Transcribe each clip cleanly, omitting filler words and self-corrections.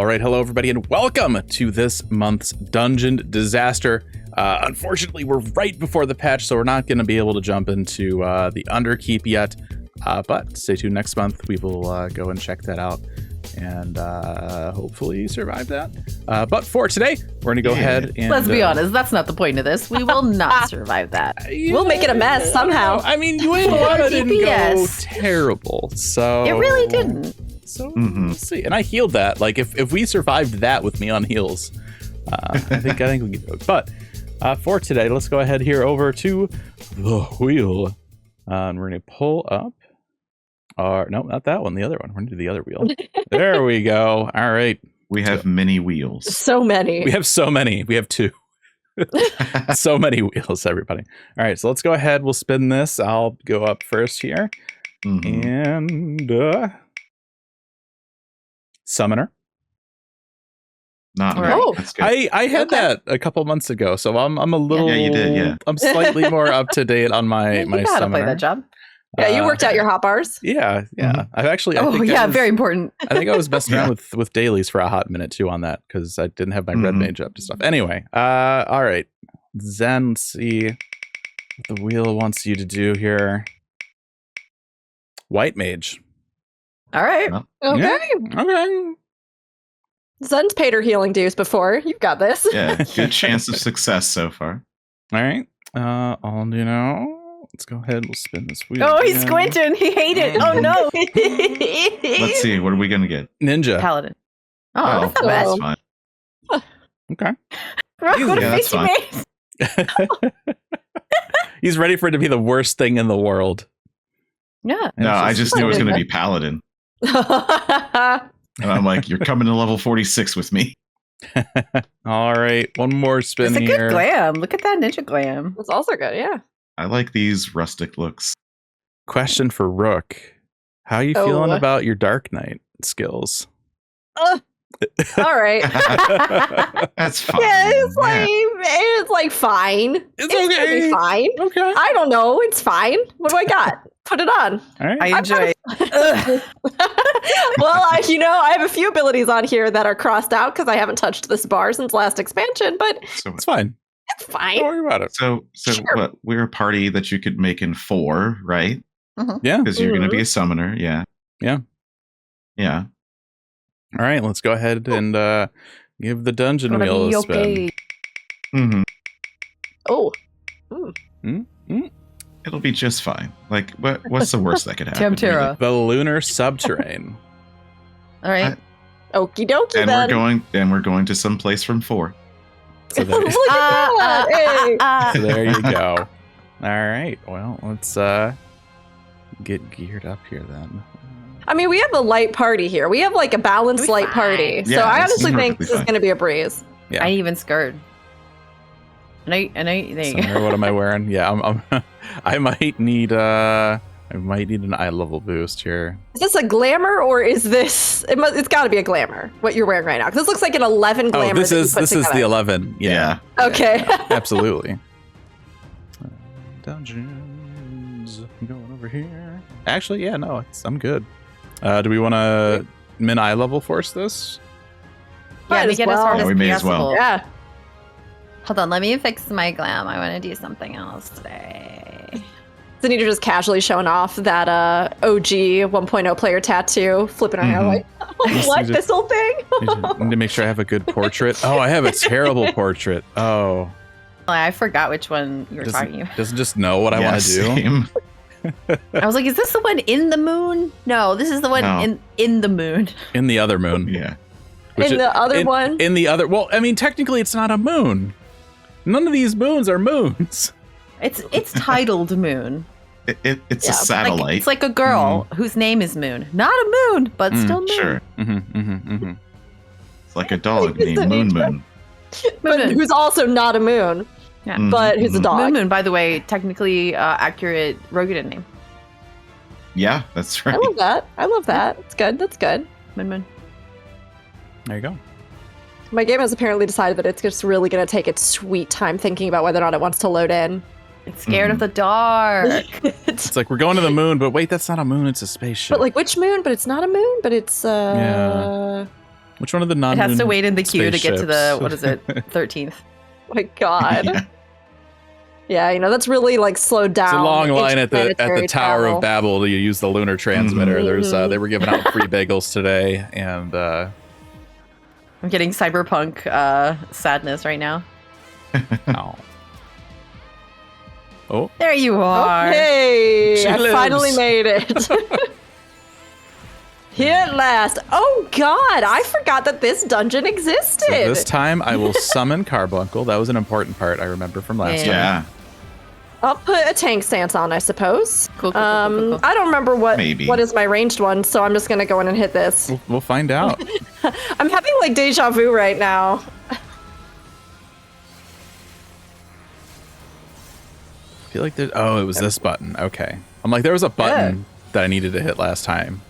right, hello everybody, and welcome to this month's Dungeon Disaster. Unfortunately, we're right before the patch, so we're not going to be able to jump into the Underkeep yet. But stay tuned next month. We will go and check that out and hopefully survive that. But for today, we're going to go ahead and... Let's be honest, that's not the point of this. We will not survive that. We'll make it a mess somehow. I mean, you didn't go terrible, so... It really didn't. So we'll see. And I healed that. Like, if we survived that with me on heals, I think we can do it. But for today, let's go ahead here over to the wheel. And we're going to pull up no, not that one, the other one. We're going to do the other wheel. There we go. All right. We have many wheels. So many. We have so many. We have two. So many wheels, everybody. All right. So let's go ahead. We'll spin this. I'll go up first here. And Summoner. Not All right. right. That's good. I had that a couple months ago, so I'm a little. Yeah, you did, yeah. I'm slightly more up to date on my You know how to play Summoner. that job. Yeah, you worked out your hotbars. Yeah. I've actually. I Oh, think yeah, I was, very important. I think I was messing around with dailies for a hot minute too on that because I didn't have my red mage up to stuff. Anyway, all right, Zen. Let's see what the wheel wants you to do here. White mage. All right. Okay. Yeah, okay. Zen's paid her healing dues before. You've got this. Yeah, good chance of success so far. All right. Let's go ahead. We'll spin this wheel. Oh, he's again. squinting. He hated it. Oh, no. Let's see. What are we going to get? Ninja. Paladin. Oh, that's not bad. that's fine. Okay. What Yeah, a that's face you made. He's ready for it to be the worst thing in the world. Yeah. And No, it's I just knew it was going to be Paladin. And I'm like, you're coming to level 46 with me. All right, one more spin It's a here. good glam. Look at that ninja glam. That's also good, yeah. I like these rustic looks. Question for Rook: how you feeling about your Dark Knight skills? All right. That's fine. Yeah, it's like fine. It's gonna okay. be fine. Okay. I don't know. It's fine. What do I got? Put it on. All right. I enjoy it. Well, I have a few abilities on here that are crossed out because I haven't touched this bar since last expansion, but So, It's fine. it's fine. Don't worry about it. so Sure. what? We're a party that you could make in 4, right? Yeah. Because you're going to be a summoner. Yeah. Yeah. Yeah. All right. Let's go ahead and give the dungeon Gonna wheel be a spin. okay. hmm Oh. It'll be just fine. Like, what's the worst that could happen? Tempera. The Lunar Subterrane. All right. Okie dokie Really? then. And we're going to some place from 4. So there, Look at that. Hey. so there you go. All right. Well, let's get geared up here then. I mean, we have a light party here. We have like a balanced It'll be light fine. party. Yeah, So I it's honestly think perfectly this is fine. going to be a breeze. Yeah. I even scared. And I there you Summoner, go. what am I wearing? Yeah, I might need an eye level boost here. Is this a glamour or is this? It's got to be a glamour. What you're wearing right now, because this looks like an 11 glamour. Oh, this that you is put this is the together. 11. Yeah. Okay. Absolutely. Dungeons. Going over here. Actually, yeah, no, I'm good. Do we want to min eye level force this? Yeah, Might to as get well. as hard Yeah, as we may as well. possible. Yeah. Hold on, let me fix my glam. I want to do something else today. Zanita just casually showing off that OG 1.0 player tattoo, flipping her hair like, Just what? need to- This whole thing? Need to make sure I have a good portrait. Oh, I have a terrible portrait. Oh, I forgot which one you were talking about. doesn't just know what I want to do. Same. I was like, is this the one in the moon? No, this is the one No. in the moon. In the other moon. Yeah. Which In the other one? In the other. Well, I mean, technically, it's not a moon. None of these moons are moons. It's titled Moon. It's Yeah, a satellite. It's like a girl whose name is Moon. Not a moon, but still Moon. Sure. Mm-hmm. It's like a dog named Moon Moon. But Moon. who's also not a moon, Yeah. Mhm, but who's a mhm. dog. Moon Moon, by the way, technically accurate Rogan name. Yeah, that's right. I love that. I love that. It's good. That's good. Moon Moon. There you go. My game has apparently decided that it's just really going to take its sweet time thinking about whether or not it wants to load in. It's scared of the dark. It's like we're going to the moon, but wait, that's not a moon. It's a spaceship. But like which moon? But it's not a moon. But it's Yeah. Which one of the non? It has to wait in the queue to get to the, what is it, 13th. My God. Yeah, that's really like slowed down. It's a long line at the Tower travel. of Babel. You use the lunar transmitter. There's they were giving out free bagels today, and I'm getting cyberpunk sadness right now. Oh, there you are. Hey, I lives. finally made it. Here at last. Oh God, I forgot that this dungeon existed. so this time I will summon Carbuncle. That was an important part I remember from last time. Yeah. I'll put a tank stance on, I suppose. Cool. I don't remember what is my ranged one, so I'm just gonna go in and hit this. We'll find out. I'm having like deja vu right now. I feel like there's. Oh, it was this button. Okay. I'm like, there was a button that I needed to hit last time.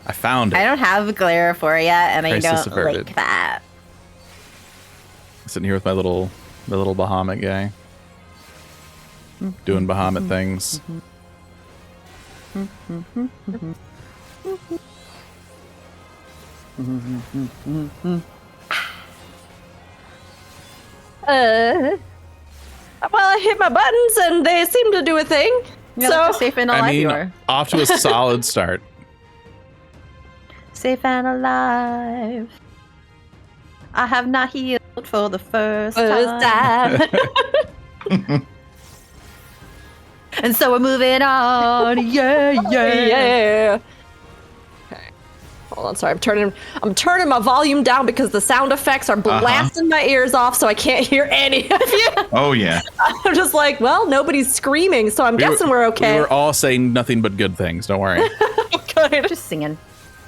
I found it. I don't have glare for it yet, and Crisis I don't averted. like that. Sitting here with my little Bahamut guy. Doing Bahamut things. Well, I hit my buttons and they seem to do a thing. Yeah, so look how safe and alive you are. Off to a solid start. Safe and alive. I have not healed for the first time. And so we're moving on. Yeah. Yeah. Okay. Hold on, sorry. I'm turning my volume down because the sound effects are blasting my ears off, so I can't hear any of you. Oh yeah. I'm just like, well, nobody's screaming, so I'm guessing we're okay. We were all saying nothing but good things. Don't worry. Good. Just singing.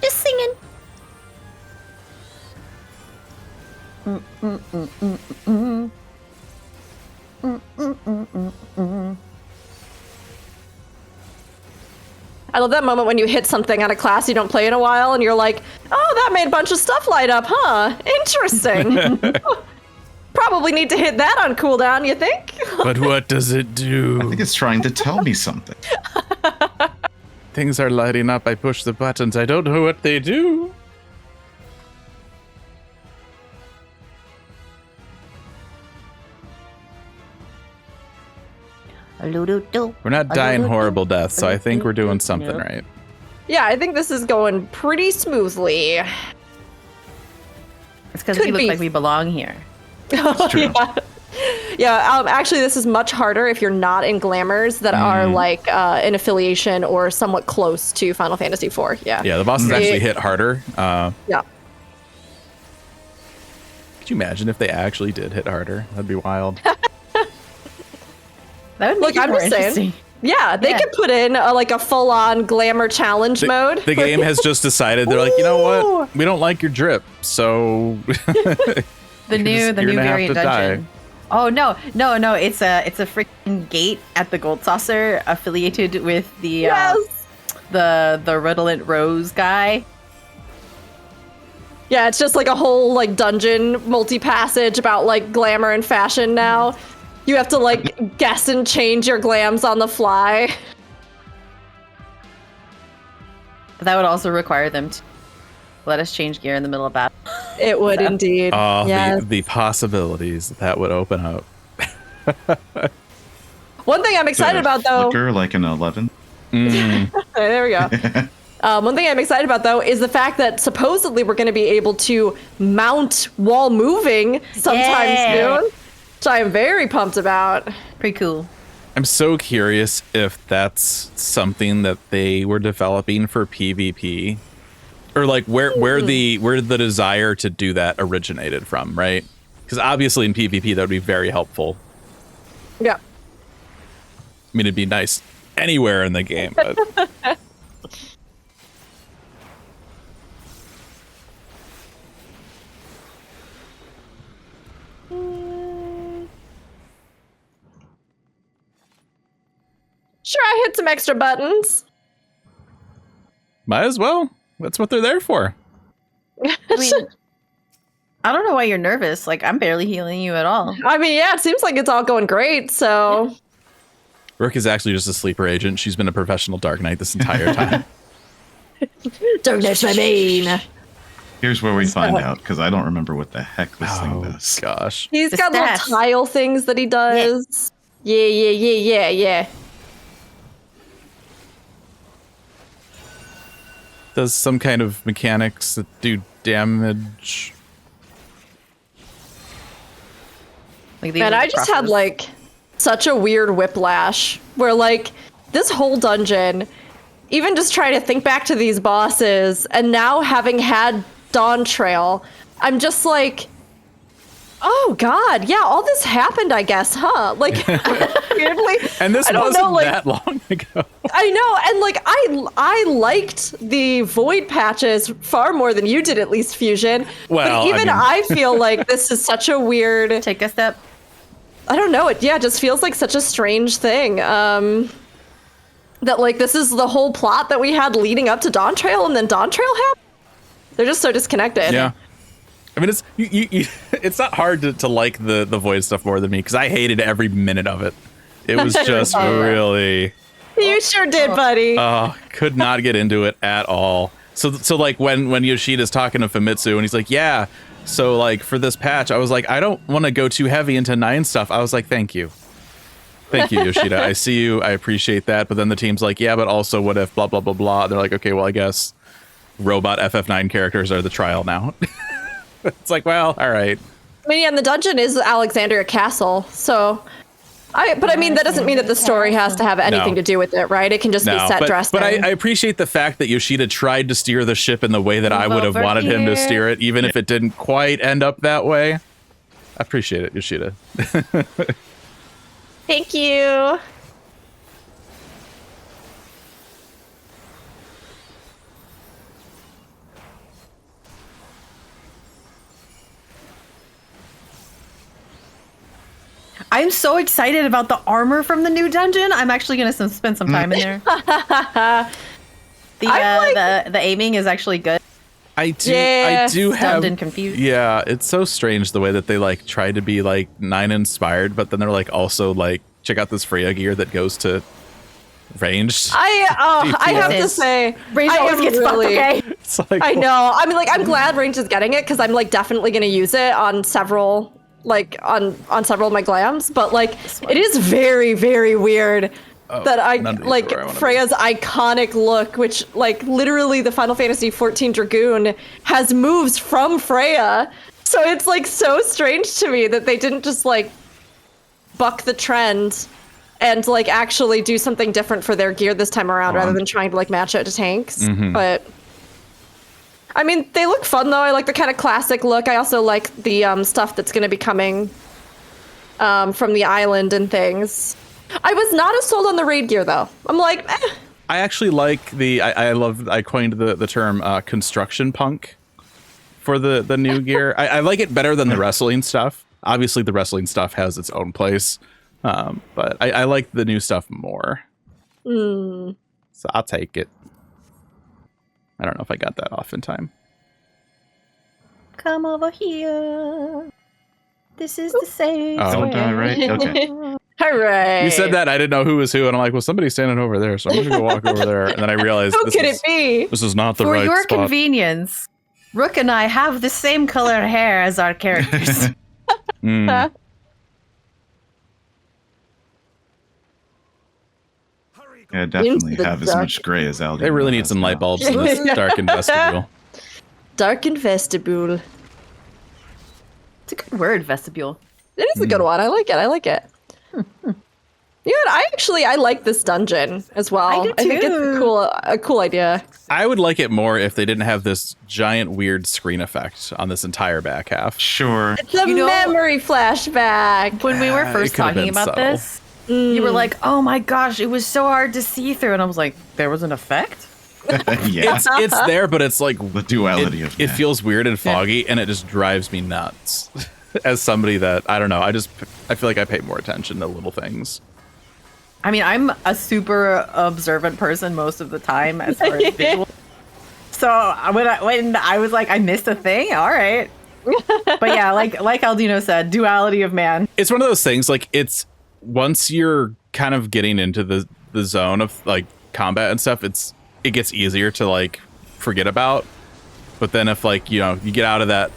Just singing. I love that moment when you hit something on a class you don't play in a while, and you're like, oh, that made a bunch of stuff light up, huh? Interesting. Probably need to hit that on cooldown, you think? But what does it do? I think it's trying to tell me something. Things are lighting up. I push the buttons. I don't know what they do. We're not dying horrible deaths, so I think we're doing something right. Yeah, I think this is going pretty smoothly. It's because Could we look be. like we belong here. True. Yeah, actually, this is much harder if you're not in glamours that are like an affiliation or somewhat close to Final Fantasy IV. Yeah. Yeah, the bosses actually hit harder. Yeah. Could you imagine if they actually did hit harder? That'd be wild. That would Look, make it I'm more just saying. interesting. Yeah, they could put in a full-on glamour challenge mode. The game has just decided they're like, you know what? We don't like your drip, so The new you're gonna have variant to die. dungeon. Oh no! It's a freaking gate at the Gold Saucer affiliated with the the redolent rose guy. Yeah, it's just like a whole like dungeon multi-passage about like glamour and fashion now. You have to like guess and change your glams on the fly. But that would also require them to let us change gear in the middle of battle. It would indeed. Oh, Yes. the possibilities that would open up. One thing I'm excited about though. Flicker like an 11. There we go. One thing I'm excited about, though, is the fact that supposedly we're going to be able to mount while moving sometime soon, which I am very pumped about. Pretty cool. I'm so curious if that's something that they were developing for PvP, or like where the desire to do that originated from, right? Because obviously in PvP that would be very helpful. Yeah. I mean, it'd be nice anywhere in the game, but Sure, I hit some extra buttons. might as well. That's what they're there for. I mean, I don't know why you're nervous. Like, I'm barely healing you at all. I mean, yeah, it seems like it's all going great, so... Rook is actually just a sleeper agent. She's been a professional Dark Knight this entire time. Don't touch my main. Here's where we find out, because I don't remember what the heck this thing does. Gosh. He's The got little stats. tile things that he does. Yeah. Does some kind of mechanics that do damage. Like these And are I the just had crosses. like such a weird whiplash where like this whole dungeon, even just trying to think back to these bosses and now having had Dawn Trail, I'm just like, oh god, yeah, all this happened, I guess, huh? Like weirdly, And this I don't wasn't know, like, that long ago. I know, and like I liked the void patches far more than you did, at least, Fusion. Well, but even I mean- I feel like this is such a weird. Take a step. I don't know. It just feels like such a strange thing. That like this is the whole plot that we had leading up to Dawn Trail, and then Dawn Trail happened. They're just so disconnected. Yeah. I mean, it's it's not hard to like the void stuff more than me, because I hated every minute of it. It was just really... You sure did, buddy. could not get into it at all. So like when Yoshida's talking to Famitsu and he's like, yeah, so like for this patch, I was like, I don't want to go too heavy into 9 stuff. I was like, thank you, Yoshida. I see you. I appreciate that. But then the team's like, yeah, but also what if blah blah blah blah. They're like, okay, well, I guess robot FF9 characters are the trial now. It's like, well, all right. I mean, yeah, and the dungeon is Alexandria Castle, so. But I mean, that doesn't mean that the story has to have anything to do with it, right? It can just be set dressing. But I appreciate the fact that Yoshida tried to steer the ship in the way that I would have wanted him to steer it, even if it didn't quite end up that way. I appreciate it, Yoshida. Thank you. I'm so excited about the armor from the new dungeon. I'm actually gonna spend some time in there. The aiming is actually good. I do Stunned have and confused. Yeah, it's so strange the way that they like try to be like 9 inspired, but then they're like also like, check out this Freya gear that goes to ranged. I have to say, Range I always am gets fucked, really- okay? It's like, I know. I mean, like, I'm glad Range is getting it because I'm like definitely gonna use it on several, like on several of my glams. But like, it is very, very weird that I none of these like are where I wanna be. Freya's iconic look, which like literally the Final Fantasy XIV Dragoon has moves from Freya. So it's like so strange to me that they didn't just like buck the trend and like actually do something different for their gear this time around rather than trying to like match it to tanks. But I mean, they look fun though. I like the kind of classic look. I also like the stuff that's going to be coming from the island and things. I was not as sold on the raid gear though. I'm like, I actually like I coined the term construction punk for the new gear. I like it better than the wrestling stuff. Obviously the wrestling stuff has its own place. But I like the new stuff more. So I'll take it. I don't know if I got that off in time. Come over here. This is the safe. Oh, Don't die, right? Okay. all right. You said that, I didn't know who was who, and I'm like, well, somebody's standing over there, so I'm gonna go walk over there. And then I realized Who could it be? this is not the For right your spot. convenience, Rook and I have the same color hair as our characters. Mm. Yeah, definitely Into the have as dark. much gray as Aldi. They really need some light bulbs in this darkened vestibule. Darkened vestibule. It's a good word, vestibule. It is a good one. I like it. I like it. You know what? I like this dungeon as well. I do think it's too. a cool idea. I would like it more if they didn't have this giant weird screen effect on this entire back half. Sure. It's a You know- memory flashback. When we were it first could have talking been about subtle. this, you were like, "Oh my gosh, it was so hard to see through," and I was like, "There was an effect." Yeah. It's there, but it's like The duality of it that. feels weird and foggy, and it just drives me nuts. As somebody that I don't know, I feel like I pay more attention to little things. I mean, I'm a super observant person most of the time as far as visual. So when I was like, I missed a thing. All right, but yeah, like Aldino said, duality of man. It's one of those things. Like it's once you're kind of getting into the zone of like combat and stuff, it gets easier to like forget about. But then if like, you get out of that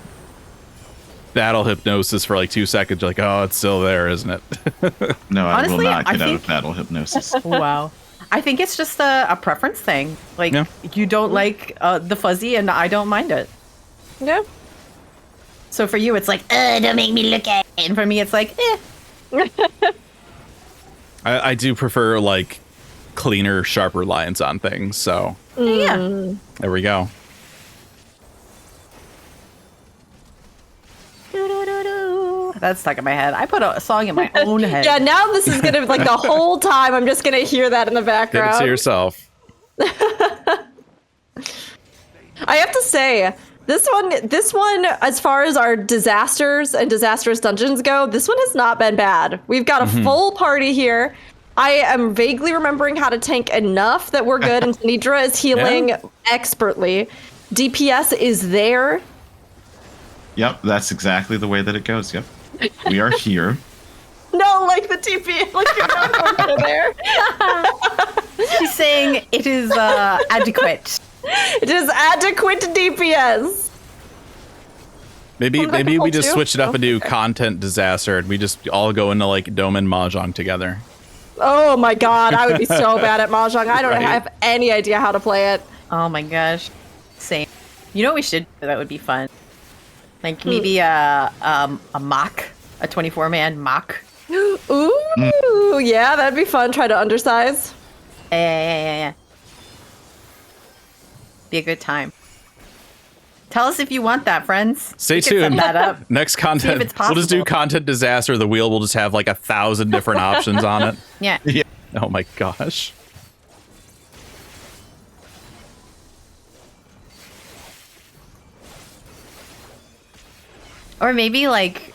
battle hypnosis for like 2 seconds, you're like, oh, it's still there, isn't it? No, I will Honestly, not I get out think- of battle hypnosis. Wow. I think it's just a preference thing. Like, you don't like the fuzzy, and I don't mind it. Yeah. So for you, it's like, don't make me look at it. And for me, it's like, I do prefer like cleaner, sharper lines on things. So yeah. there we go. That's stuck in my head. I put a song in my own head. Yeah, now this is gonna like the whole time I'm just gonna hear that in the Did background. it to yourself. I have to say, this one, as far as our disasters and disastrous dungeons go, this one has not been bad. We've got a full party here. I am vaguely remembering how to tank enough that we're good, and Nidra is healing expertly. DPS is there. Yep, that's exactly the way that it goes. Yep. We are here. No, like the TP, like you're not over there. She's saying it is adequate. It is adequate DPS. Maybe Come back we and just hold switch it up you. and do content disaster, and we just all go into like Dome and Mahjong together. Oh my god, I would be so bad at Mahjong. I don't Right. have any idea how to play it. Oh my gosh. Same. You know what we should do that would be fun? Like maybe a mock, a 24-man mock. Ooh, yeah, that'd be fun. Try to undersize. Yeah. Be a good time. Tell us if you want that, friends. Stay We can set tuned. that up. Next content, it's we'll just do possible. content disaster. The wheel will just have like 1,000 different options on it. Yeah. Oh my gosh. Or maybe like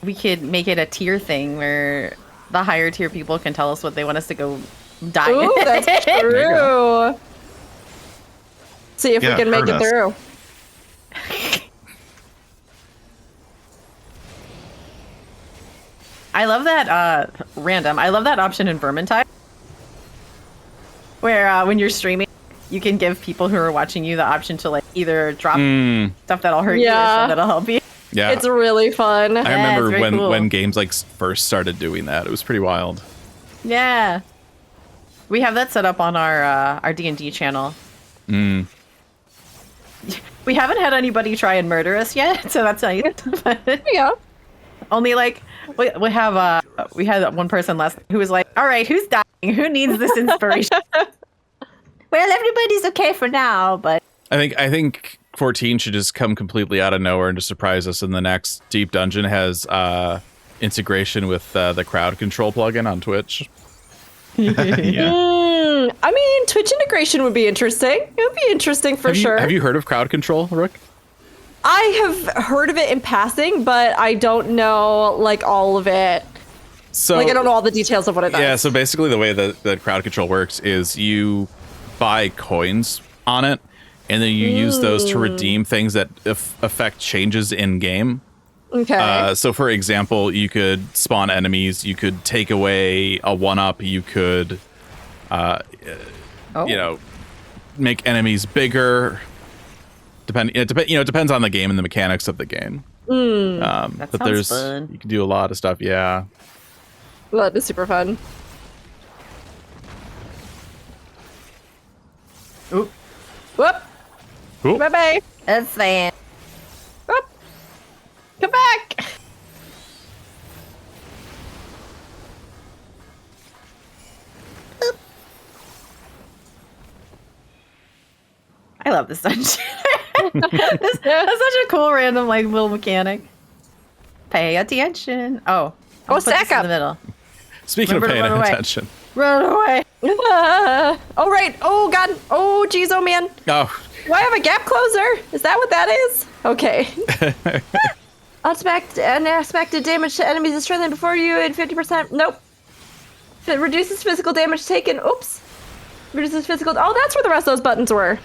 we could make it a tier thing where the higher tier people can tell us what they want us to go die. Ooh, that's you true. See if Yeah, we can make hurt it us. through. I love that random. I love that option in Vermintide, where when you're streaming, you can give people who are watching you the option to like either drop stuff that'll hurt you or Yeah. stuff that'll help you. Yeah. It's really fun. I Yeah, remember it's very cool. when games like first started doing that. It was pretty wild. Yeah, we have that set up on our D&D channel. We haven't had anybody try and murder us yet, so that's nice. But Yeah. only like we had one person last who was like, "All right, who's dying? Who needs this inspiration?" Well, everybody's okay for now, but I think 14 should just come completely out of nowhere and just surprise us. And the next deep dungeon has integration with the crowd control plugin on Twitch. Yeah. I mean, Twitch integration would be interesting. It would be interesting for sure. Have you heard of crowd control, Rook? I have heard of it in passing, but I don't know like all of it. So Like I don't know all the details of what it does. yeah, so basically the way that the crowd control works is you buy coins on it, and then you use those to redeem things that affect changes in game. Okay. So for example, you could spawn enemies, you could take away a 1-up, you could make enemies bigger. It depends on the game and the mechanics of the game. that But sounds fun. you can do a lot of stuff, yeah. Well, that is super fun. Oop, Whoop. Cool. Bye bye. that's fine. Whoop. Come back. I love this dungeon. That's such a cool random like little mechanic. Pay attention. Oh, I'll put stack this in up. the middle. Speaking Remember of to paying run away. attention. Run away. Oh right. Oh god. Oh geez. Oh man. Oh, Do I have a gap closer? Is that what that is? Okay. Unexpected damage to enemies is strengthened before you in 50%. Nope. If it reduces physical damage taken. Oops. Reduces physical. Oh, that's where the rest of those buttons were.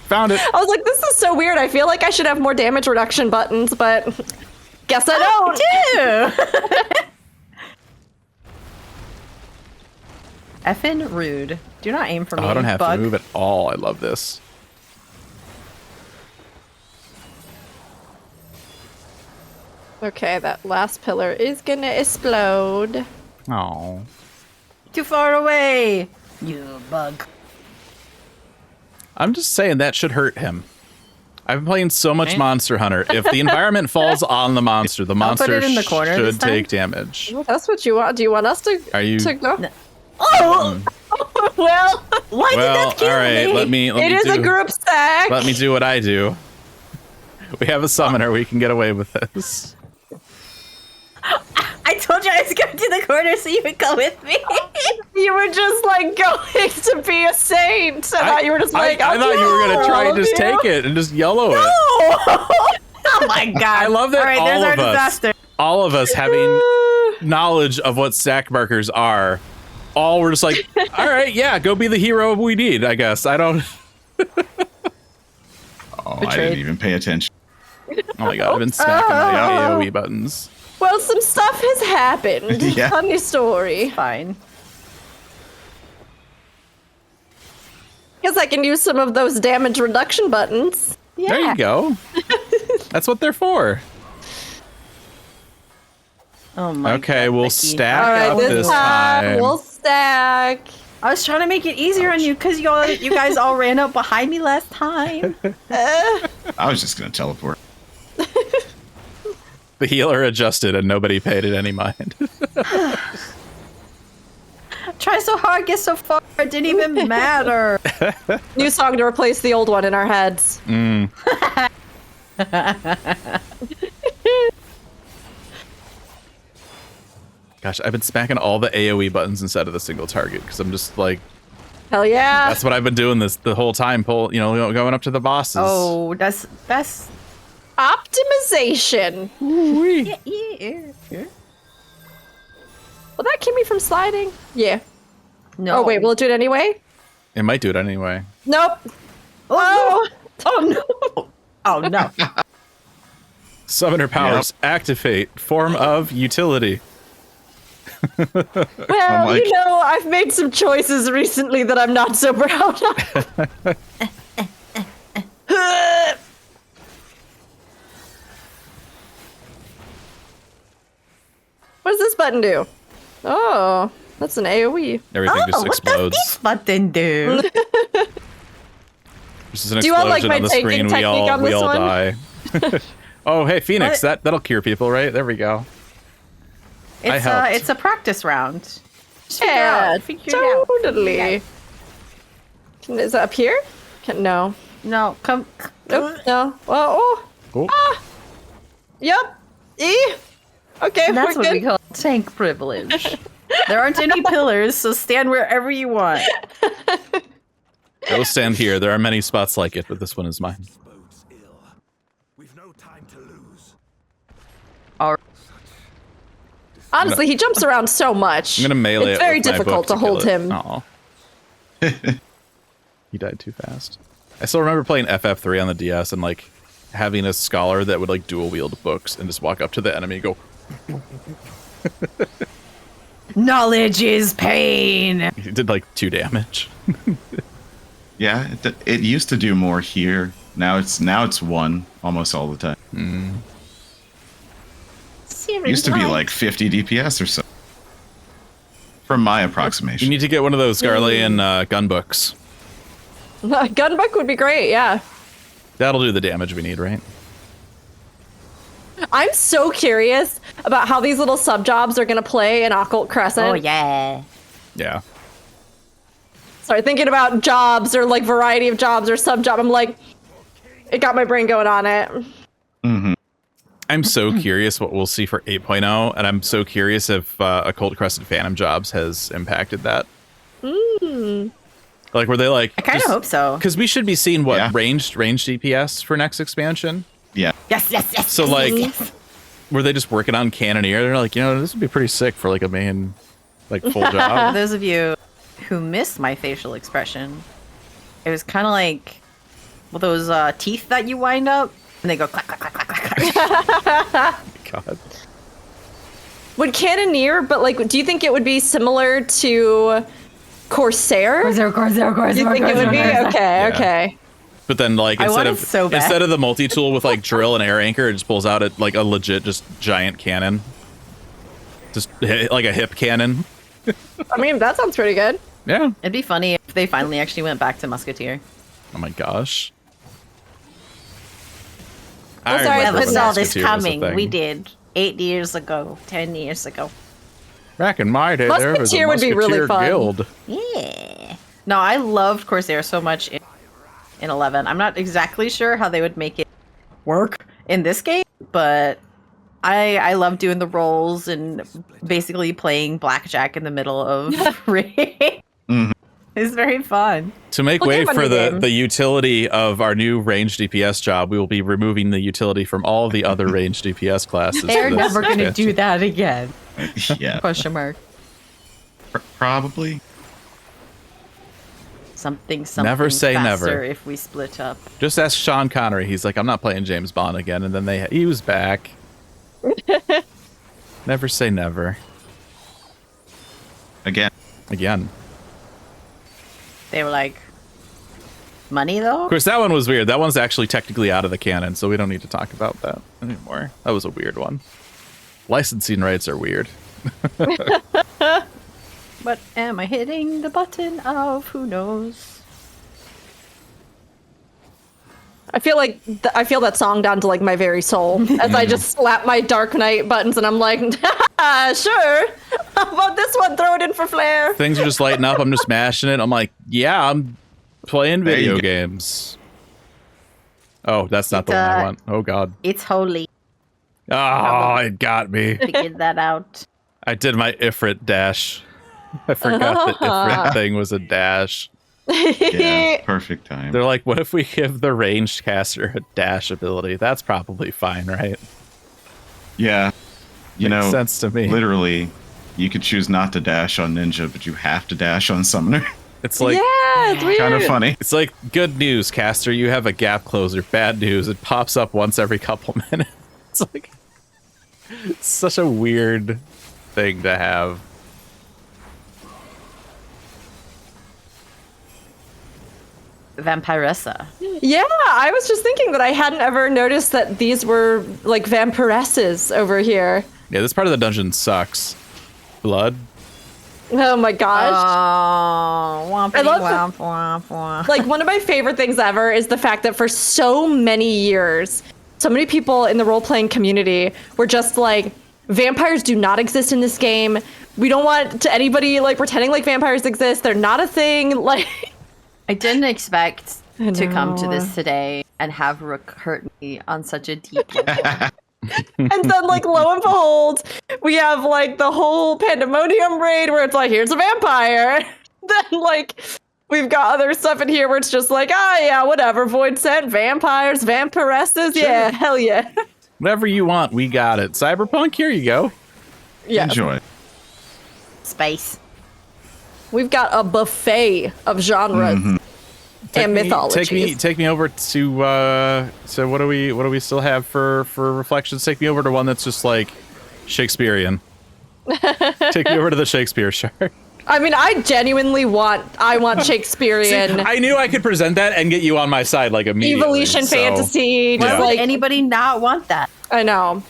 found it. I was like, this is so weird. I feel like I should have more damage reduction buttons, but guess I don't. Ew. Effin' rude. Do not aim for me. Oh, I don't have bug. to move at all. I love this. Okay, that last pillar is gonna explode. Oh. Too far away. You bug. I'm just saying that should hurt him. I've been playing so much Monster Hunter. If the environment falls on the monster put monster it in the corner this should time. take damage. Well, that's what you want. Do you want us to? Are you- to go? No. Oh! Well, Why did Well, that kill all right. me? Let me it is do, a group stack. Let me do what I do. We have a summoner. We can get away with this. I told you I was going to the corner so you would go with me. You were just like going to be a saint. I thought you were just like, I thought you were gonna try and just take take it and just yellow it. Oh my god. I love that All right, there's all our of us, disaster. all of us having knowledge of what sack markers are, all were just like, all right, yeah, go be the hero we need, I guess. I don't. Oh, I Betrayed. didn't even pay attention. Oh my god, I've been smacking my AoE buttons. Well, some stuff has happened. Yeah. Funny story. Fine. Guess I can use some of those damage reduction buttons. Yeah. There you go. That's what they're for. Oh my god. Okay, we'll Becky. stack All right, up this this time time. we'll stack. I was trying to make it easier on you because you guys all ran up behind me last time. I was just gonna teleport. The healer adjusted and nobody paid it any mind. Try so hard, get so far, it didn't even matter. New song to replace the old one in our heads. Gosh, I've been smacking all the AoE buttons instead of the single target because I'm just like, Hell yeah. that's what I've been doing this the whole time. Going up to the bosses. Oh, that's Optimization. yeah. Will that keep me from sliding? Yeah. No. Oh, wait, will it do it anyway? It might do it anyway. Nope. Oh, no. Oh no. Summoner powers activate. Form of utility. Well, like- you know, I've made some choices recently that I'm not so proud of. What does this button do? Oh, that's an AoE. Everything just What does explodes. this button do? This is an Do you want, like, explosion my on the taking screen. We technique all on we this all one? die. Oh, hey, Phoenix, What? that'll cure people, right? There we go. I It's helped. it's a practice round. Just Yeah, figure it out. totally. Is that up here? No. No, come. Nope. No. Well, oh. Oh. Yep. E. Okay, That's we're what we good. call tank privilege. There aren't any pillars, so stand wherever you want. I will stand here. There are many spots like it, but this one is mine. bodes ill. We've no time to lose. All right. Honestly, he jumps around so much. I'm gonna melee It's it very with my difficult book to hold kill it. him. Aw. He died too fast. I still remember playing FF3 on the DS and like having a scholar that would like dual wield books and just walk up to the enemy and go, Knowledge is pain. he did like 2 damage. Yeah, it used to do more here. Now it's 1 almost all the time. It used to be like 50 DPS or so. From my You approximation. need to get one of those Garlean gun books. Gunbook would be great, yeah. That'll do the damage we need, right? I'm so curious about how these little sub jobs are gonna play in Occult Crescent. Oh yeah. Yeah. Sorry, thinking about jobs or like variety of jobs or sub job, I'm like, it got my brain going on it. Mm-hmm. I'm so curious what we'll see for 8.0, and I'm so curious if Occult Crescent Phantom Jobs has impacted that. Like, were they like... I kind of hope so. Because we should be seeing, what, Yeah. ranged DPS for next expansion? Yeah. Yes, yes, yes. So, yes, like, yes. were they just working on Cannoneer? They're like, this would be pretty sick for, like, a main, like, full For job. those of you who missed my facial expression, it was kind of like those teeth that you wind up and they go clack, clack, clack, clack, clack, clack. God. Would Cannoneer, but like, do you think it would be similar to Corsair? Corsair. Do you think it would be? Okay, Yeah. okay. But then like want it so bad. instead of the multi-tool with like drill and air anchor, it just pulls out like a legit just giant cannon. Just like a hip cannon. I mean, that sounds pretty good. Yeah. It'd be funny if they finally actually went back to Musketeer. Oh my gosh. I'm sorry, remember I when saw this Musketeer was a coming. thing. We did 8 years ago, 10 years ago. Back in my day, there was a Musketeer would be really Musketeer fun. guild. Yeah. No, I loved Corsair so much in 11. I'm not exactly sure how they would make it work in this game, but I love doing the rolls and basically playing blackjack in the middle of raid. It's very fun. To make Well, way game for under the, game. the utility of our new ranged DPS job, we will be removing the utility from all the other ranged DPS classes. They're for this never going to do expansion. that again. Yeah, Question mark. probably. Something Never say faster never. if we split up. Just ask Sean Connery. He's like, I'm not playing James Bond again. And then he was back. Never say never. Again, Again. They were like, money though? Of course, that one was weird. That one's actually technically out of the canon, so we don't need to talk about that anymore. That was a weird one. Licensing rights are weird. But am I hitting the button of who knows? I feel like I feel that song down to like my very soul as I just slap my Dark Knight buttons and I'm like, sure. How about this one? Throw it in for flair. Things are just lighting up. I'm just mashing it. I'm like, yeah, I'm playing There you video go. games. Oh, that's not the one I want. Oh, God. It's holy. Oh, it got me. Figured that out. I did my Ifrit dash. I forgot the Ifrit thing was a dash. yeah, perfect time. They're like, what if we give the ranged caster a dash ability? That's probably fine, right? Yeah, you Makes know, sense to me. literally, you could choose not to dash on Ninja, but you have to dash on Summoner. It's like, Yeah, it's weird. Kind of funny. it's like good news, caster. You have a gap closer. Bad news, it pops up once every couple minutes. It's like, it's such a weird thing to have. Vampiressa. Yeah, I was just thinking that I hadn't ever noticed that these were like vampiresses over here. Yeah, this part of the dungeon sucks. Blood. Oh my gosh. Oh, womp I love womp womp womp. Like one of my favorite things ever is the fact that for so many years, so many people in the role-playing community were just like, vampires do not exist in this game. We don't want to anybody like pretending like vampires exist. They're not a thing. Like I didn't expect I to come to know. this today and have Rook hurt me on such a deep level. and then like lo and behold, we have like the whole pandemonium raid where it's like, here's a vampire. Then like we've got other stuff in here where it's just like, yeah, whatever, void sent, vampires, vampiresses, yeah, hell yeah. Whatever you want, we got it. Cyberpunk, here you go. Yeah. Enjoy. Space. We've got a buffet of genres and mythologies. Take me over to so what do we still have for reflections? Take me over to one that's just like Shakespearean. Take me over to the Shakespeare shard. I mean, I genuinely want Shakespearean I knew I could present that and get you on my side like immediately. evolution so- fantasy. Why Just would like anybody not want that? I know.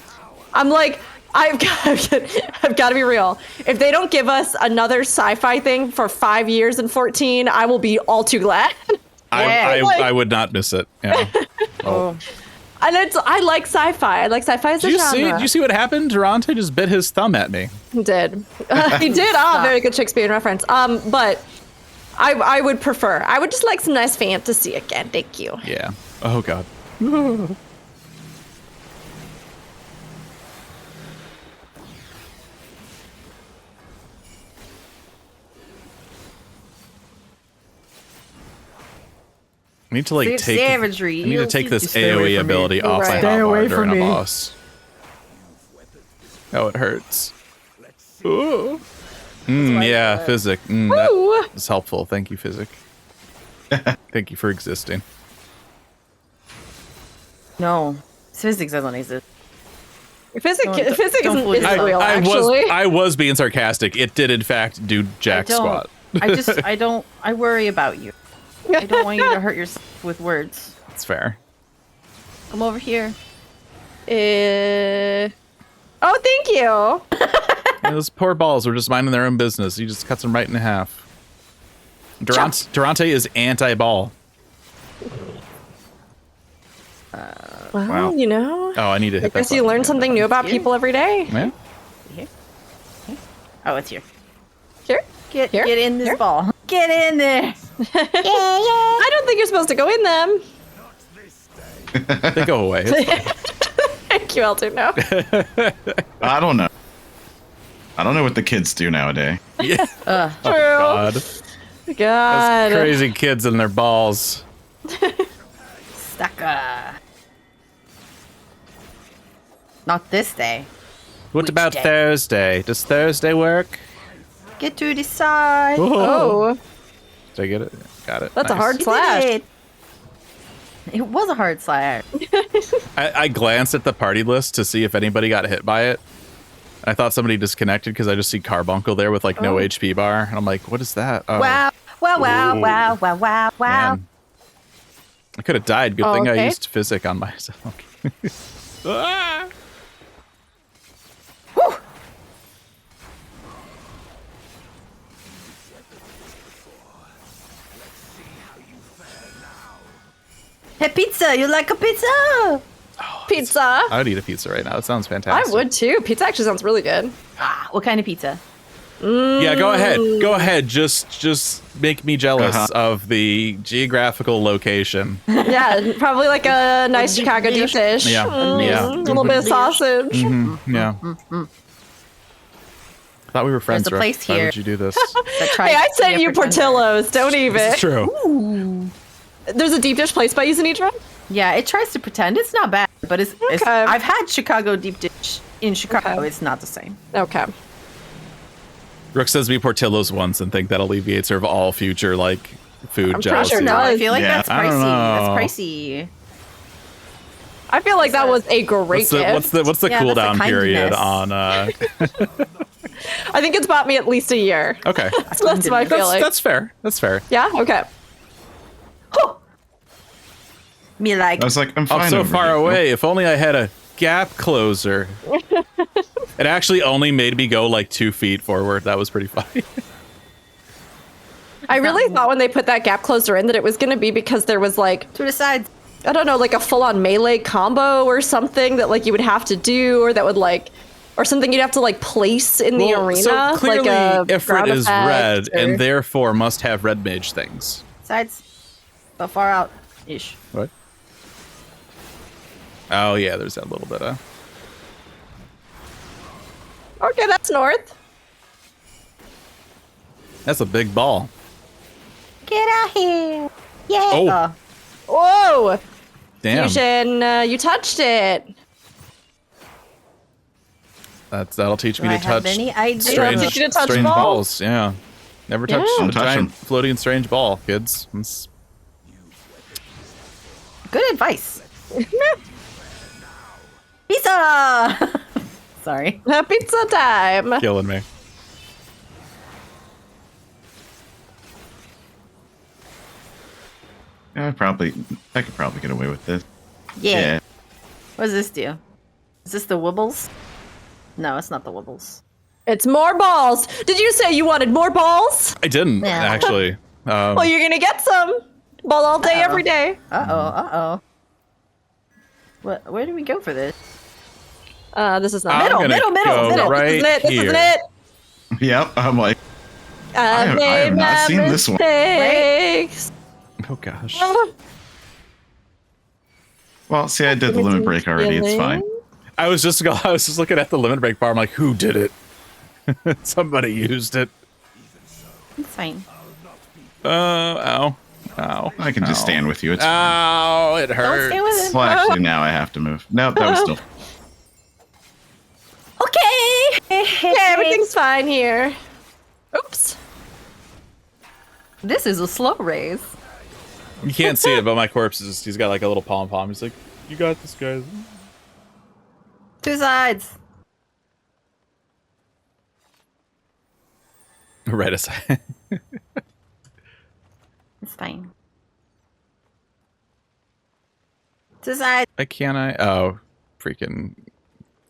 I'm like, I've got to be real. If they don't give us another sci-fi thing for 5 years and 14, I will be all too glad. I Like- I would not miss it. Yeah. Oh. And I like sci-fi. I like sci-fi as a Did you see? genre. Did you see what happened? Durante just bit his thumb at me. He did. He did. Very good Shakespearean reference. But I would prefer. I would just like some nice fantasy again. Thank you. Yeah. Oh God. I need to like take. Savagery. I need to take You this stay away AOE from me. ability off Right. my Stay away hotbar from during a me. boss. Oh, it hurts. Ooh. Yeah, physic. That Ooh. is helpful. Thank you, physic. Thank you for existing. No. Physics doesn't exist. Physics Don't isn't fool yourself. real, I actually. I was being sarcastic. It did in fact do jack I don't. squat. I worry about you. I don't want you to hurt yourself with words. That's fair. Come over here. Oh, thank you. Yeah, those poor balls were just minding their own business. He just cuts them right in half. Durante is anti-ball. Well, Wow. you know. Oh, I need to I hit that guess you button. learn something new about people every day. Yeah. Oh, it's here. Here? Get Here? in this Here? ball. Get in there. I don't think you're supposed to go in them. They go away. It's fine. Thank you, Elton. No. I don't know. I don't know what the kids do nowadays. Yeah. Ugh. True. God. God. Those crazy kids and their balls. Sucker. Not this day. What Which about day? Thursday? Does Thursday work? Get to the side. Oh, Did I get it? Got it. that's a Nice. hard You did slash. it. It was a hard slash. I glanced at the party list to see if anybody got hit by it. I thought somebody disconnected because I just see Carbuncle there with like no HP bar. And I'm like, what is that? Oh, Wow. Wow, wow, Ooh. wow, wow, wow, wow. man. I could have died. Good Oh, thing I okay. used physic on myself. Ah! Hey, pizza, you like a pizza? Pizza. I would eat a pizza right now. It sounds I fantastic. would too. Pizza actually sounds really good. Ah, what kind of pizza? Yeah, go ahead. Go ahead. Just make me jealous Uh-huh. of the geographical location. Yeah, probably like a nice deep Chicago deep dish. dish. Yeah, yeah. A little bit of sausage. Yeah. I thought we were friends, There's a Rick. place Why here. would you do this? That tries Hey, I to be sent a you pretender. Portillo's. Don't even. It's true. There's a deep dish place by you, Sinitra? Yeah, it tries to pretend. It's not bad, but it's Okay. I've had Chicago deep dish in Chicago. Okay. It's not the same. Okay. Brooke says me Portillo's once and think that alleviates her of all future like food I'm pretty jealousy. sure it No, does. I feel like Yeah. that's I don't pricey. know. That's pricey. I feel like that was a great What's the gift. Yeah, that's a cooldown period kindness. on? I think it's bought me at least a year. Okay, So that's my feeling. that's fair. That's fair. Yeah? Okay. Me like I was like, I'm fine. I'm so over far here. away. If only I had a gap closer. It actually only made me go like 2 feet forward. That was pretty funny. I really thought when they put that gap closer in that it was going to be because there was like, to the sides. I don't know, like a full-on melee combo or something that like you would have to do, or that would like, or something you'd have to like place in the arena. So clearly, like a Ifrit ground is effect red or- and therefore must have red mage things. Sides. But far out ish. What? Oh yeah, there's that little bit of. Okay, that's north. That's a big ball. Get out here. Yeah. Oh. Whoa! Damn. Fusion, you touched it. That'll teach me Do to I have touch any idea? strange, Teach you to touch strange balls. balls. Yeah. Never touch Yeah. a Don't touch giant 'em. floating strange ball, kids. It's Good advice. Pizza. Sorry. Pizza time. killing me. Yeah, I could probably get away with this. Yeah. What does this do? Is this the wibbles? No, it's not the wibbles. It's more balls. Did you say you wanted more balls? I didn't Yeah. actually. Well, you're gonna get some. Ball all day, every day. Uh-oh. Where do we go for this? This is not I'm Middle, gonna middle, middle, go middle. Right This isn't it. This here. isn't it. Yep. I'm like, I've I have not seen this one. mistakes. Oh gosh. well, see, I did the limit break already. It's fine. I was just looking at the limit break bar. I'm like, who did it? Somebody used it. It's fine. Ow. I can just Ow. stand with you. It's Ow, it Don't hurts. stay with it. well, actually, now I have to move. Nope, that was still. Okay. Yeah, everything's fine here. Oops. This is a slow race. You can't see it, but my corpse is he's got like a little pom-pom. He's like, you got this, guys. Two sides. Right aside. It's fine. Decide. Can I? Oh, freaking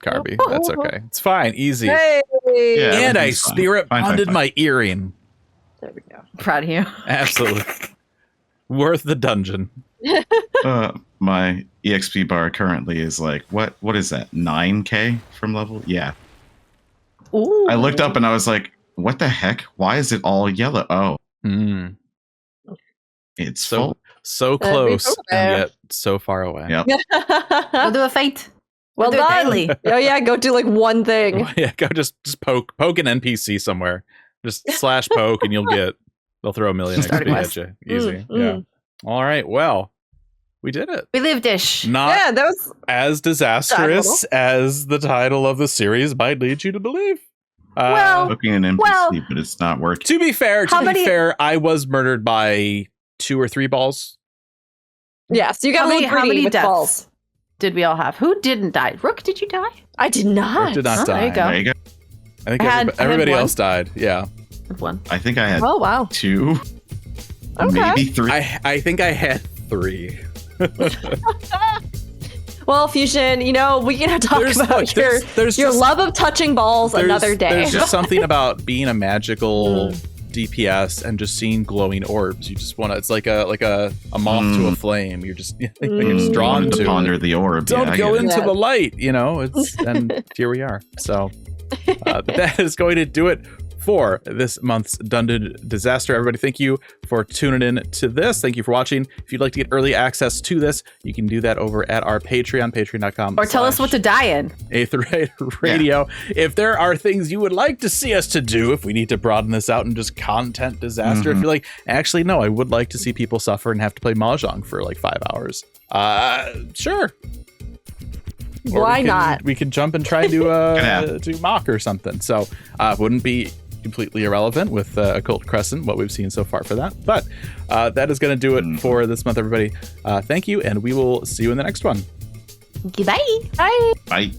Carby. That's okay. It's fine. Easy. Hey. Yeah. And I everything's fine. spirit Fine, bonded fine. my earring. There we go. Proud of you. Absolutely. Worth the dungeon. My EXP bar currently is like, what is that? 9k from level? Yeah. Ooh. I looked up and I was like, what the heck? Why is it all yellow? Oh, Mm. it's So full. close over and there. yet so far away. Yep. Go do a fight. Well do it done. daily. Oh yeah, go do like one thing. Yeah, go just poke an NPC somewhere. Just slash poke and they'll throw a million Start a XP quest. at you. Easy. Mm. Yeah. All right. Well, we did it. We lived ish. Not Yeah, that was as disastrous as the title of the series might lead you to believe. Well, Looking an NPC, well- but it's not working. to be fair, How many- I was murdered by 2 or 3 balls. yeah. So you got How a many, little how greedy many with deaths balls. did we all have? Who didn't die? Rook, did you die? I did not. Rook did not Oh, die. there you go. There you go. I think I had everybody one. else died. Yeah. One. I think I had Oh wow. 2, Okay. maybe 3. I think I had 3. Well, Fusion, we can talk There's- about look, your there's your just- love of touching balls another day. There's just something about being a magical DPS and just seeing glowing orbs. You just want to. It's like a moth to a flame. You're just you're just drawn Wanted to to ponder it. the orb. Don't yeah, I go get it. into Yeah. the light. It's and here we are. So that is going to do it for this month's Dungeon Disaster. Everybody, thank you for tuning in to this. Thank you for watching. If you'd like to get early access to this, you can do that over at our Patreon, patreon.com. Or tell us what to die in. Aetheryte Radio. If there are things you would like to see us to do, if we need to broaden this out and just content disaster, if you're like, actually, no, I would like to see people suffer and have to play Mahjong for like 5 hours. Sure. Or Why we can- not? We could jump and try to do mock or something. So wouldn't be completely irrelevant with Occult Crescent, what we've seen so far for that. But that is going to do it for this month, everybody. Thank you, and we will see you in the next one. Goodbye. Bye. Bye.